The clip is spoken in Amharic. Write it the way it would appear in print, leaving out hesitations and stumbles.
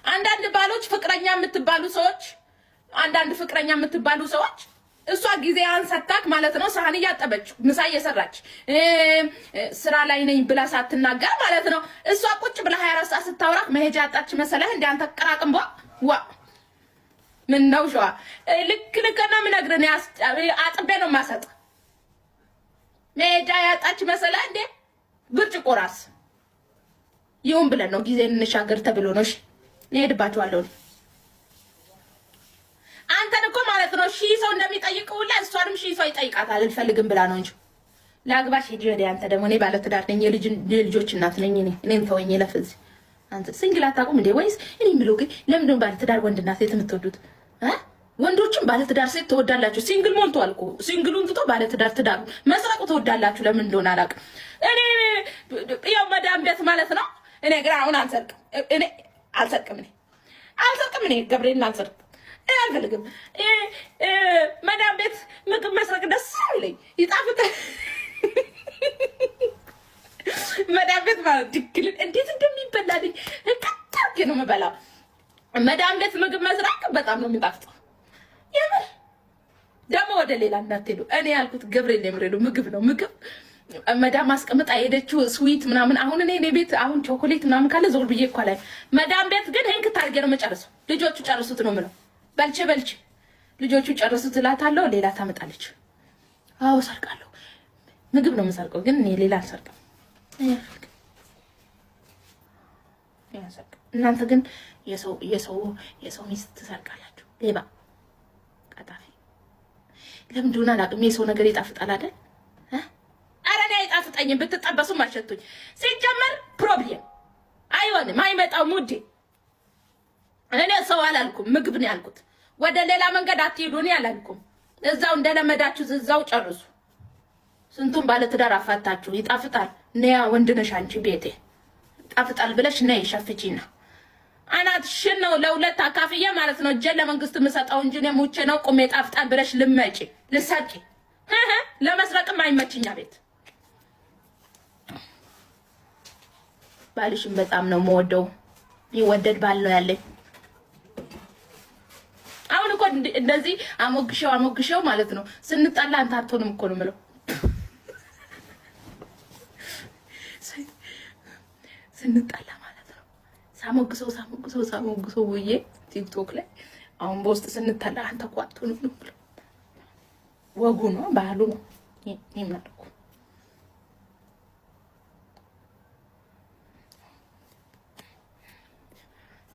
አንዳንድ ባሎች ፍቅረኛ የምትባሉ ሰዎች አንዳንድ ፍቅረኛ የምትባሉ ሰዎች እሷ ጊዜያን ሰጣክ ማለት ነው። ሳህን እያጠበች ምሳ እየሰራች ስራ ላይ ነኝ ብላ ሳትናገር ማለት ነው። እሷ ቁጭ ብላ 24 ሰዓት ስታወራክ መሄጃ ያጣች መሰለህ? እንደ አንተ ቀራቅምቧ ዋ ምን ነው ሸዋ ልክ ነው የምነግርህ። አጥቤ ነው ማሰጥ መሄጃ ያጣች መሰለህ እንዴ? ብርጭቆ ራስ ይሁን ብለን ነው ጊዜ እንሻገር ተብሎ ነው። እሺ እሄድባችኋለሁ። አንተን እኮ ማለት ነው ሺህ ሰው እንደሚጠይቀው ሁላ እሷንም ሺህ ሰው ይጠይቃታል። አልፈልግም ብላ ነው እንጂ ላግባሽ ሂጂ ወዲያ። አንተ ደግሞ እኔ ባለ ትዳር ነኝ፣ የልጆች እናት ነኝ። እኔን ተወኝ ለፍዝ። አንተ ሲንግል አታውቁም እንዴ? ወይስ እኔ የምለው ግን ለምንድን ነው ባለ ትዳር ወንድና ሴት የምትወዱት? ወንዶችም ባለ ትዳር ሴት ትወዳላችሁ። ሲንግል ሞልቷል እኮ ሲንግሉን ትቶ ባለ ትዳር ትዳሩ መስረቁ ትወዳላችሁ። ለምን እንደሆነ አላውቅም። እኔ ያው መዳም ቤት ማለት ነው። እኔ ግን አሁን አልሰርቅም። እኔ አልሰርቅም። እኔ ገብርኤልን አልሰርቅም። እኔ አልፈልግም። መዳም ቤት ምግብ መስረቅ ደስ ይለኝ፣ ይጣፍጣል። መዳም ቤት ማለት ድክልን እንዴት እንደሚበላልኝ እንካታርክ ነው የምበላው። መዳም ቤት ምግብ መስረቅ በጣም ነው የሚጣፍጠው። የምር ደግሞ ወደ ሌላ እንዳትሄዱ። እኔ ያልኩት ገብርኤል የምሬሉ ምግብ ነው። ምግብ መዳም አስቀምጣ ሄደችው ስዊት ምናምን። አሁን እኔ ቤት አሁን ቾኮሌት ምናምን ካለ ዞር ብዬ እኮ ላይ መዳም ቤት ግን ህንክ ታርጌ ነው የምጨርሰው። ልጆቹ ጨርሱት ነው የምለው። በልቼ ልጆቹ ጨርሱት እላታለሁ። ሌላ ታመጣለች። አዎ ሰርቃለሁ። ምግብ ነው የምሰርቀው፣ ግን እኔ ሌላ አልሰርቅም። እናንተ ግን የሰው ሚስት ትሰርቃላችሁ። ሌባ ቀጣፊ። ለምን እንደሆነ አላውቅም። የሰው ነገር ይጣፍጣል አይደል? ኧረ እኔ አይጣፍጠኝም። ብትጠበሱም አሸቱኝ። ሲጀመር ፕሮብሌም አይሆንም፣ አይመጣም። ውዴ እኔ ሰው አላልኩም፣ ምግብ ነው ያልኩት። ወደ ሌላ መንገድ አትሄዱ። እኔ አላልኩም። እዛው እንደለመዳችሁ እዛው ጨርሱ። ስንቱን ባለትዳር አፋታችሁ። ይጣፍጣል። ነያ ወንድ ነሽ አንቺ ቤቴ ይጣፍጣል ብለሽ ነይ ሸፍቺና አናትሽን ነው ለሁለት አካፍዬ ማለት ነው እጄን ለመንግስት የምሰጠው እንጂ እኔ ሙቼ ነው ቁሜ ጣፍጣል ብለሽ ልመጪ ልሰጪ። ለመስረቅም አይመችኛ ቤት። ባልሽን በጣም ነው የምወደው። ይወደድ ባል ነው ያለኝ። አሁን እኮ እንደዚህ አሞግሸው ማለት ነው ስንጣላ አንተ አትሆንም እኮ ነው የምለው። ስንጣላ ማለት ነው ሳሞግሰው ብዬ ቲክቶክ ላይ አሁን በውስጥ ስንጣላ አንተ እኮ አትሆንም ነው የምለው። ወጉ ነው ባህሉ ነው። እኔ ምን አልኩ?